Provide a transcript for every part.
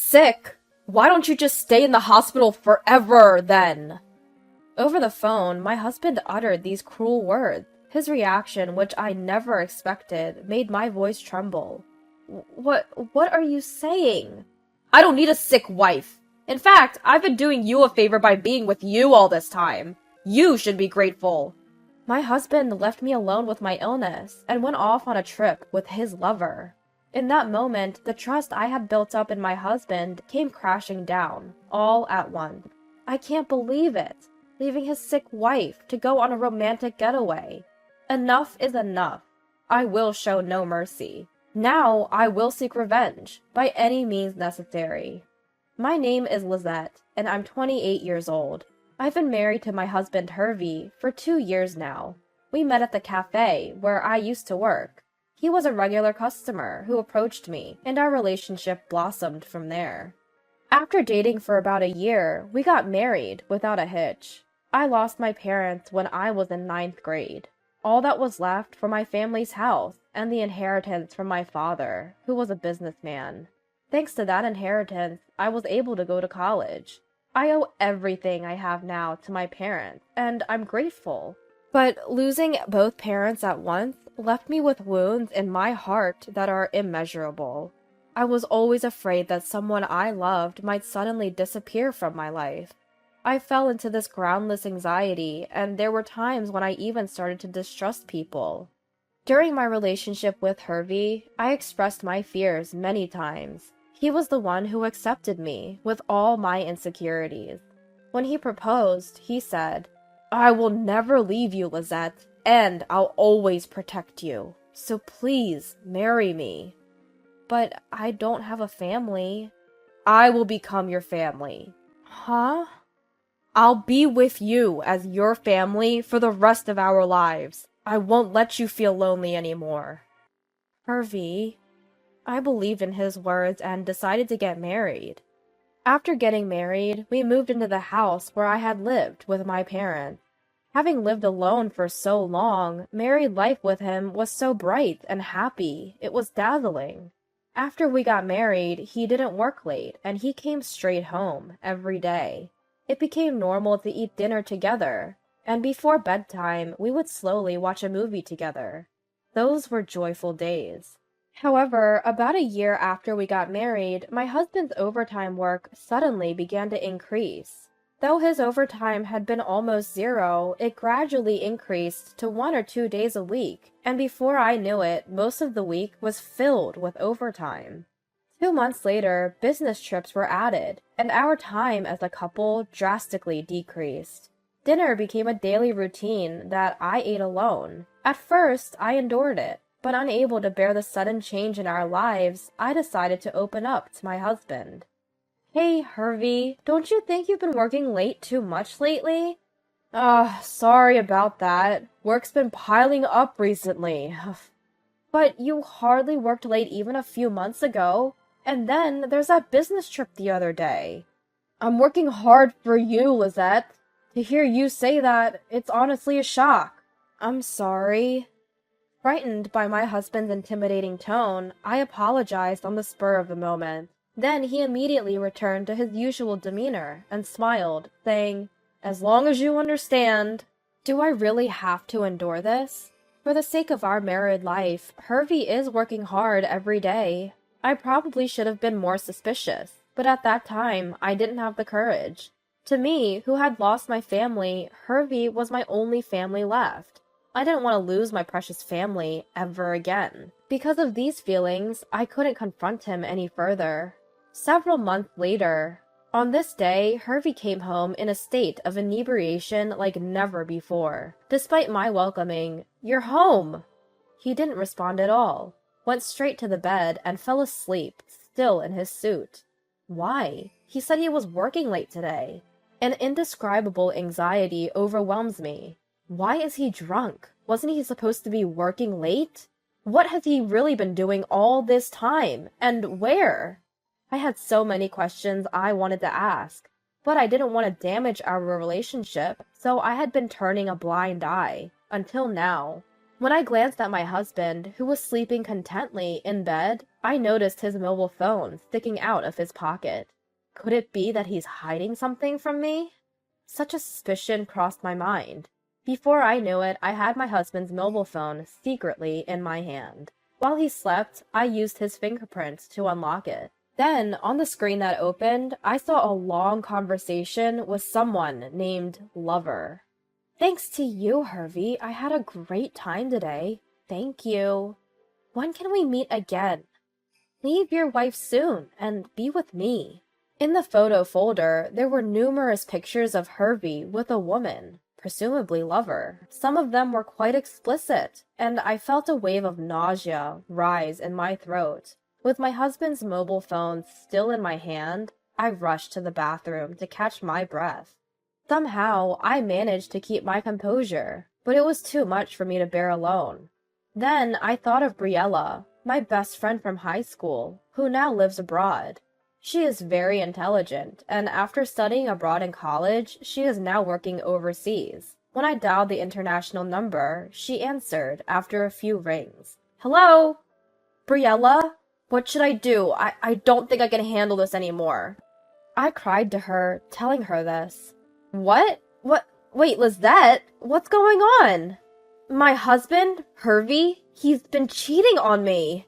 sick? Why don't you just stay in the hospital forever, then? Over the phone, my husband uttered these cruel words. His reaction, which I never expected, made my voice tremble. What are you saying? I don't need a sick wife. In fact, I've been doing you a favor by being with you all this time. You should be grateful. My husband left me alone with my illness and went off on a trip with his lover. In that moment, the trust I had built up in my husband came crashing down, all at once. I can't believe it. Leaving his sick wife to go on a romantic getaway. Enough is enough. I will show no mercy. Now I will seek revenge, by any means necessary. My name is Lizette, and I'm 28 years old. I've been married to my husband Hervey for 2 years now. We met at the cafe where I used to work. He was a regular customer who approached me, and our relationship blossomed from there. After dating for about a year, we got married without a hitch. I lost my parents when I was in 9th grade. All that was left for my family's house and the inheritance from my father, who was a businessman. Thanks to that inheritance, I was able to go to college. I owe everything I have now to my parents, and I'm grateful. But losing both parents at once left me with wounds in my heart that are immeasurable. I was always afraid that someone I loved might suddenly disappear from my life. I fell into this groundless anxiety, and there were times when I even started to distrust people. During my relationship with Hervey, I expressed my fears many times. He was the one who accepted me with all my insecurities. When he proposed, he said, "I will never leave you, Lizette, and I'll always protect you. So please marry me." But I don't have a family. I will become your family. Huh? I'll be with you as your family for the rest of our lives. I won't let you feel lonely anymore. Hervey. I believed in his words and decided to get married. After getting married, we moved into the house where I had lived with my parents. Having lived alone for so long, married life with him was so bright and happy. It was dazzling. After we got married, he didn't work late, and he came straight home every day. It became normal to eat dinner together, and before bedtime, we would slowly watch a movie together. Those were joyful days. However, about a year after we got married, my husband's overtime work suddenly began to increase. Though his overtime had been almost zero, it gradually increased to 1 or 2 days a week, and before I knew it, most of the week was filled with overtime. 2 months later, business trips were added, and our time as a couple drastically decreased. Dinner became a daily routine that I ate alone. At first, I endured it, but unable to bear the sudden change in our lives, I decided to open up to my husband. Hey, Hervey, don't you think you've been working late too much lately? Sorry about that. Work's been piling up recently. But you hardly worked late even a few months ago. And then there's that business trip the other day. I'm working hard for you, Lizette. To hear you say that, it's honestly a shock. I'm sorry. Frightened by my husband's intimidating tone, I apologized on the spur of the moment. Then he immediately returned to his usual demeanor and smiled, saying, "As long as you understand." Do I really have to endure this? For the sake of our married life, Hervey is working hard every day. I probably should have been more suspicious, but at that time, I didn't have the courage. To me, who had lost my family, Hervey was my only family left. I didn't want to lose my precious family ever again. Because of these feelings, I couldn't confront him any further. Several months later, on this day, Hervey came home in a state of inebriation like never before. Despite my welcoming, "You're home!" He didn't respond at all, went straight to the bed, and fell asleep, still in his suit. Why? He said he was working late today. An indescribable anxiety overwhelms me. Why is he drunk? Wasn't he supposed to be working late? What has he really been doing all this time? And where? I had so many questions I wanted to ask, but I didn't want to damage our relationship, so I had been turning a blind eye, until now. When I glanced at my husband, who was sleeping contently in bed, I noticed his mobile phone sticking out of his pocket. Could it be that he's hiding something from me? Such a suspicion crossed my mind. Before I knew it, I had my husband's mobile phone secretly in my hand. While he slept, I used his fingerprints to unlock it. Then, on the screen that opened, I saw a long conversation with someone named Lover. Thanks to you, Hervey, I had a great time today. Thank you. When can we meet again? Leave your wife soon and be with me. In the photo folder, there were numerous pictures of Hervey with a woman, presumably Lover. Some of them were quite explicit, and I felt a wave of nausea rise in my throat. With my husband's mobile phone still in my hand, I rushed to the bathroom to catch my breath. Somehow, I managed to keep my composure, but it was too much for me to bear alone. Then I thought of Briella, my best friend from high school, who now lives abroad. She is very intelligent, and after studying abroad in college, she is now working overseas. When I dialed the international number, she answered after a few rings. Hello? Briella? What should I do? I don't think I can handle this anymore. I cried to her, telling her this. What? Wait, Lizette? What's going on? My husband, Hervey, he's been cheating on me.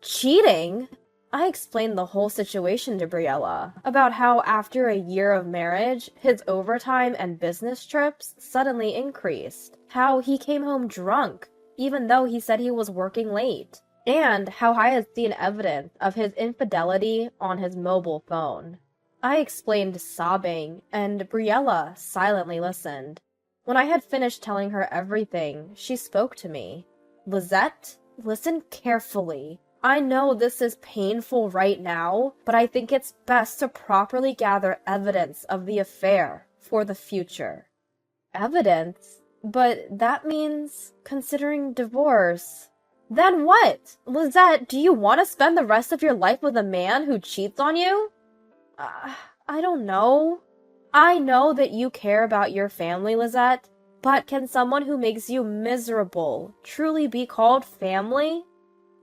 Cheating? I explained the whole situation to Briella, about how after a year of marriage, his overtime and business trips suddenly increased, how he came home drunk, even though he said he was working late, and how I had seen evidence of his infidelity on his mobile phone. I explained sobbing, and Briella silently listened. When I had finished telling her everything, she spoke to me. Lizette, listen carefully. I know this is painful right now, but I think it's best to properly gather evidence of the affair for the future. Evidence? But that means considering divorce. Then what? Lizette, do you want to spend the rest of your life with a man who cheats on you? I don't know. I know that you care about your family, Lizette, but can someone who makes you miserable truly be called family?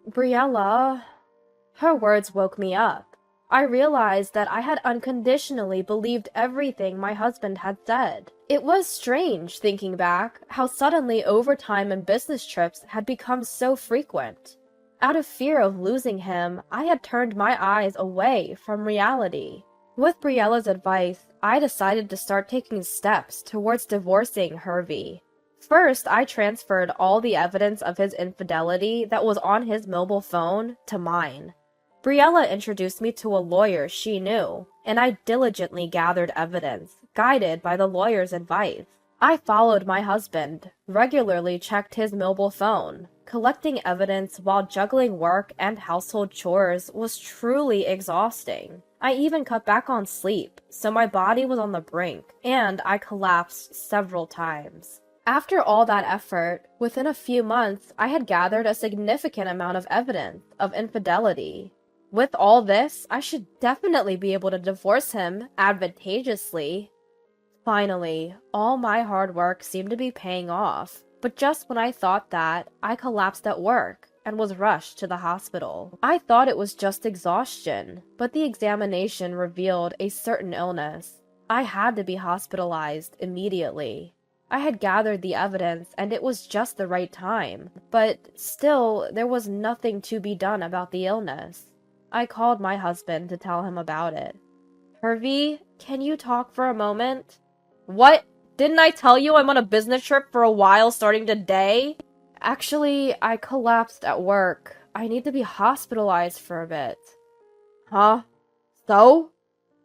Briella. Her words woke me up. I realized that I had unconditionally believed everything my husband had said. It was strange, thinking back, how suddenly overtime and business trips had become so frequent. Out of fear of losing him, I had turned my eyes away from reality. With Briella's advice, I decided to start taking steps towards divorcing Hervey. First, I transferred all the evidence of his infidelity that was on his mobile phone to mine. Briella introduced me to a lawyer she knew, and I diligently gathered evidence, guided by the lawyer's advice. I followed my husband, regularly checked his mobile phone. Collecting evidence while juggling work and household chores was truly exhausting. I even cut back on sleep, so my body was on the brink, and I collapsed several times. After all that effort, within a few months, I had gathered a significant amount of evidence of infidelity. With all this, I should definitely be able to divorce him advantageously. Finally, all my hard work seemed to be paying off, but just when I thought that, I collapsed at work and was rushed to the hospital. I thought it was just exhaustion, but the examination revealed a certain illness. I had to be hospitalized immediately. I had gathered the evidence and it was just the right time, but still there was nothing to be done about the illness. I called my husband to tell him about it. Hervey, can you talk for a moment? What? Didn't I tell you I'm on a business trip for a while starting today? Actually, I collapsed at work. I need to be hospitalized for a bit. Huh? So?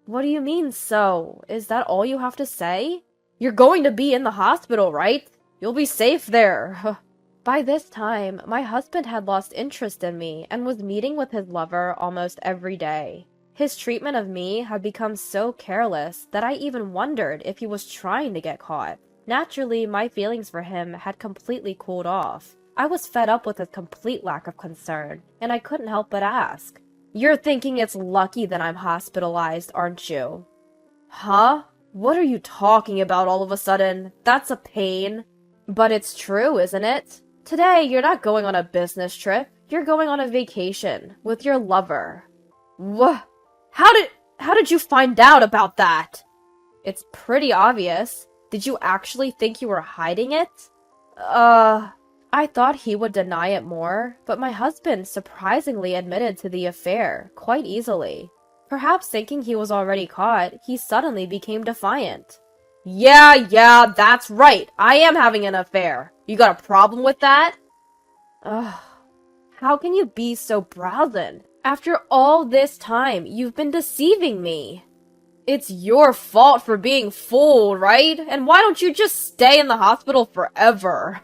What do you mean, so? Is that all you have to say? You're going to be in the hospital, right? You'll be safe there. By this time, my husband had lost interest in me and was meeting with his lover almost every day. His treatment of me had become so careless that I even wondered if he was trying to get caught. Naturally, my feelings for him had completely cooled off. I was fed up with his complete lack of concern, and I couldn't help but ask, "You're thinking it's lucky that I'm hospitalized, aren't you?" Huh? What are you talking about all of a sudden? That's a pain. But it's true, isn't it? Today, you're not going on a business trip. You're going on a vacation with your lover. What? How did you find out about that? It's pretty obvious. Did you actually think you were hiding it? I thought he would deny it more, but my husband surprisingly admitted to the affair quite easily. Perhaps thinking he was already caught, he suddenly became defiant. Yeah, that's right. I am having an affair. You got a problem with that? Ugh. How can you be so brazen? After all this time, you've been deceiving me. It's your fault for being fooled, right? And why don't you just stay in the hospital forever?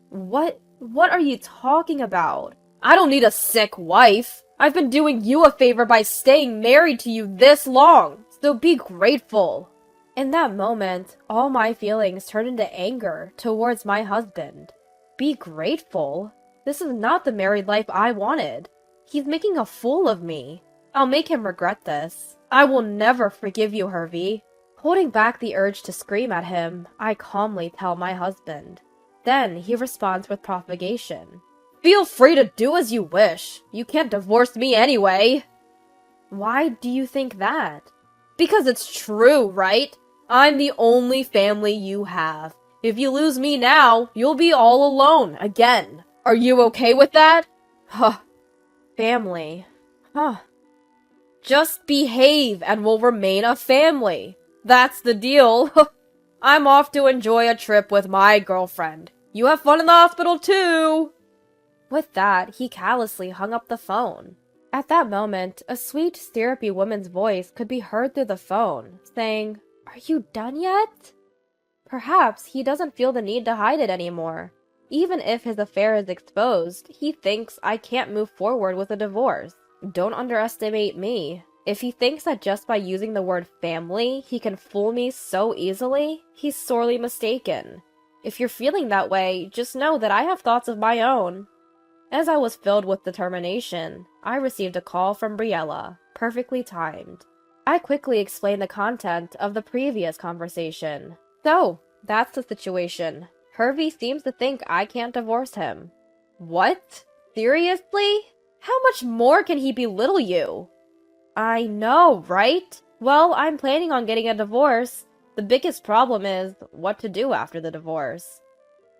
What are you talking about? I don't need a sick wife. I've been doing you a favor by staying married to you this long, so be grateful. In that moment, all my feelings turned into anger towards my husband. Be grateful? This is not the married life I wanted. He's making a fool of me. I'll make him regret this. I will never forgive you, Hervey. Holding back the urge to scream at him, I calmly tell my husband. Then he responds with propagation. Feel free to do as you wish. You can't divorce me anyway. Why do you think that? Because it's true, right? I'm the only family you have. If you lose me now, you'll be all alone again. Are you okay with that? Huh. Family. Huh. Just behave and we'll remain a family. That's the deal. I'm off to enjoy a trip with my girlfriend. You have fun in the hospital too. With that, he callously hung up the phone. At that moment, a sweet, syrupy woman's voice could be heard through the phone, saying, "Are you done yet?" Perhaps he doesn't feel the need to hide it anymore. Even if his affair is exposed, he thinks I can't move forward with a divorce. Don't underestimate me. If he thinks that just by using the word family, he can fool me so easily, he's sorely mistaken. If you're feeling that way, just know that I have thoughts of my own. As I was filled with determination, I received a call from Briella, perfectly timed. I quickly explained the content of the previous conversation. So, that's the situation. Hervey seems to think I can't divorce him. What? Seriously? How much more can he belittle you? I know, right? Well, I'm planning on getting a divorce. The biggest problem is what to do after the divorce.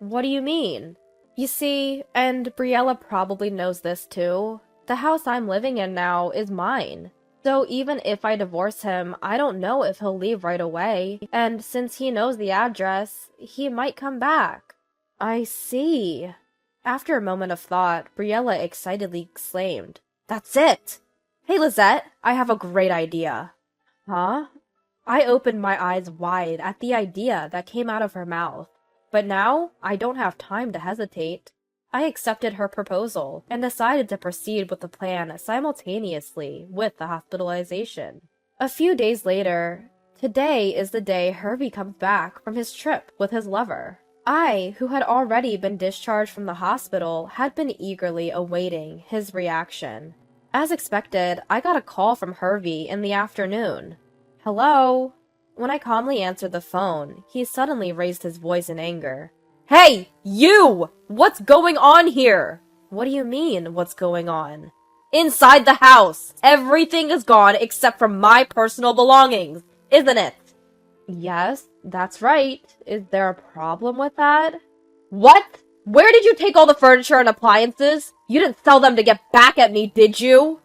What do you mean? You see, and Briella probably knows this too, the house I'm living in now is mine. So even if I divorce him, I don't know if he'll leave right away, and since he knows the address, he might come back. I see. After a moment of thought, Briella excitedly exclaimed, "That's it! Hey, Lizette, I have a great idea." Huh? I opened my eyes wide at the idea that came out of her mouth. But now, I don't have time to hesitate. I accepted her proposal and decided to proceed with the plan simultaneously with the hospitalization. A few days later, today is the day Hervey comes back from his trip with his lover. I, who had already been discharged from the hospital, had been eagerly awaiting his reaction. As expected, I got a call from Hervey in the afternoon. Hello? When I calmly answered the phone, he suddenly raised his voice in anger. Hey, you! What's going on here? What do you mean, what's going on? Inside the house! Everything is gone except for my personal belongings, isn't it? Yes, that's right. Is there a problem with that? What? Where did you take all the furniture and appliances? You didn't sell them to get back at me, did you?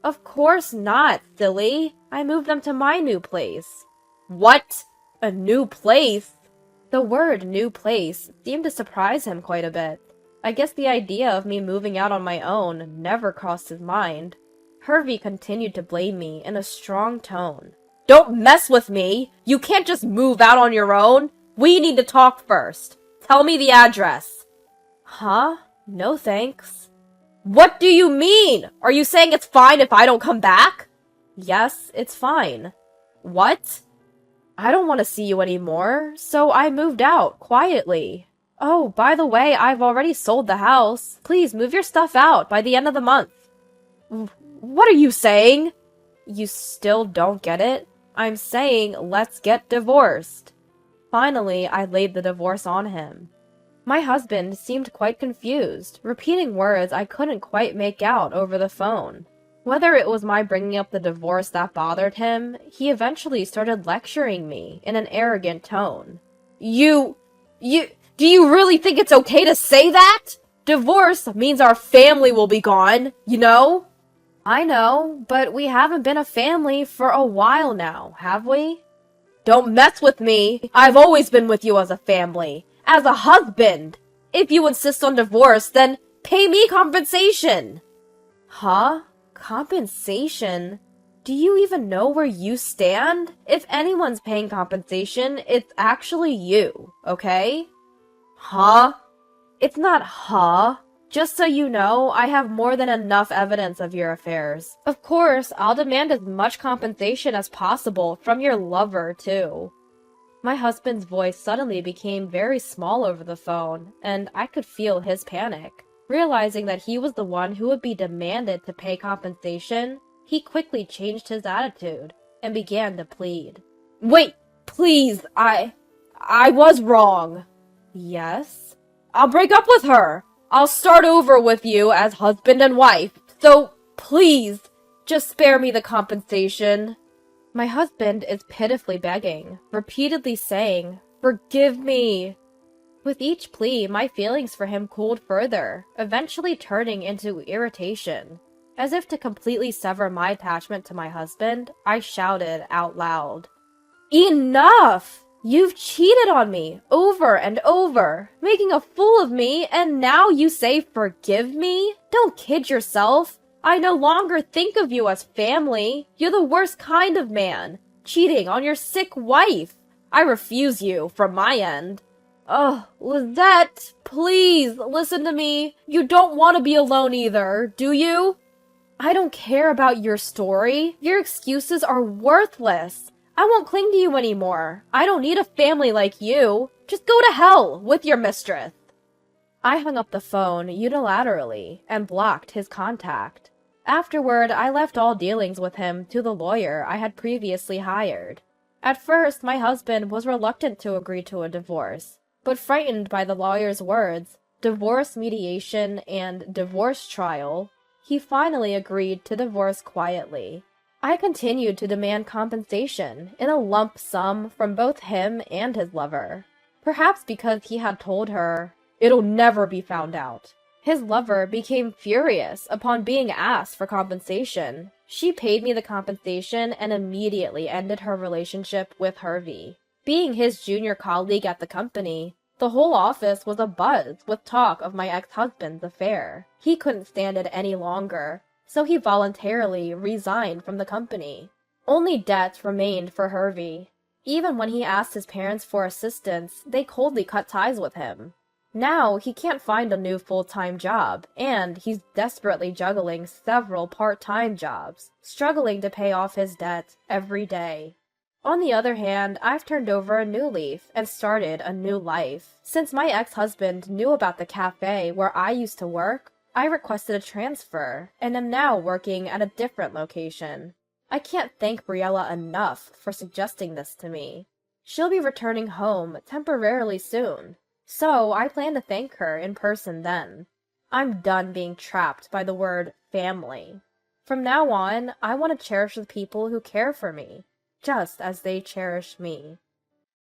Of course not, silly. I moved them to my new place. What? A new place? The word new place seemed to surprise him quite a bit. I guess the idea of me moving out on my own never crossed his mind. Hervey continued to blame me in a strong tone. Don't mess with me! You can't just move out on your own! We need to talk first. Tell me the address. Huh? No thanks. What do you mean? Are you saying it's fine if I don't come back? Yes, it's fine. What? I don't want to see you anymore, so I moved out, quietly. Oh, by the way, I've already sold the house. Please move your stuff out by the end of the month. What are you saying? You still don't get it? I'm saying, let's get divorced. Finally, I laid the divorce on him. My husband seemed quite confused, repeating words I couldn't quite make out over the phone. Whether it was my bringing up the divorce that bothered him, he eventually started lecturing me in an arrogant tone. Do you really think it's okay to say that? Divorce means our family will be gone, you know? I know, but we haven't been a family for a while now, have we? Don't mess with me! I've always been with you as a family. As a husband! If you insist on divorce, then pay me compensation! Huh? Compensation? Do you even know where you stand? If anyone's paying compensation, it's actually you, okay? Huh? It's not huh. Just so you know, I have more than enough evidence of your affairs. Of course, I'll demand as much compensation as possible from your lover, too. My husband's voice suddenly became very small over the phone, and I could feel his panic. Realizing that he was the one who would be demanded to pay compensation, he quickly changed his attitude and began to plead. Wait, please, I was wrong. Yes? I'll break up with her. I'll start over with you as husband and wife. So, please, just spare me the compensation. My husband is pitifully begging, repeatedly saying, "Forgive me." With each plea, my feelings for him cooled further, eventually turning into irritation. As if to completely sever my attachment to my husband, I shouted out loud, "Enough! You've cheated on me over and over, making a fool of me, and now you say forgive me? Don't kid yourself. I no longer think of you as family. You're the worst kind of man, cheating on your sick wife. I refuse you from my end." Ugh, Lizette, please, listen to me. You don't want to be alone either, do you? I don't care about your story. Your excuses are worthless. I won't cling to you anymore. I don't need a family like you. Just go to hell with your mistress. I hung up the phone unilaterally and blocked his contact. Afterward, I left all dealings with him to the lawyer I had previously hired. At first, my husband was reluctant to agree to a divorce, but frightened by the lawyer's words, divorce mediation and divorce trial, he finally agreed to divorce quietly. I continued to demand compensation in a lump sum from both him and his lover. Perhaps because he had told her, "It'll never be found out." His lover became furious upon being asked for compensation. She paid me the compensation and immediately ended her relationship with Hervey. Being his junior colleague at the company, the whole office was abuzz with talk of my ex-husband's affair. He couldn't stand it any longer, so he voluntarily resigned from the company. Only debts remained for Hervey. Even when he asked his parents for assistance, they coldly cut ties with him. Now he can't find a new full-time job, and he's desperately juggling several part-time jobs, struggling to pay off his debt every day. On the other hand, I've turned over a new leaf and started a new life. Since my ex-husband knew about the cafe where I used to work, I requested a transfer, and am now working at a different location. I can't thank Briella enough for suggesting this to me. She'll be returning home temporarily soon, so I plan to thank her in person then. I'm done being trapped by the word family. From now on, I want to cherish the people who care for me, just as they cherish me.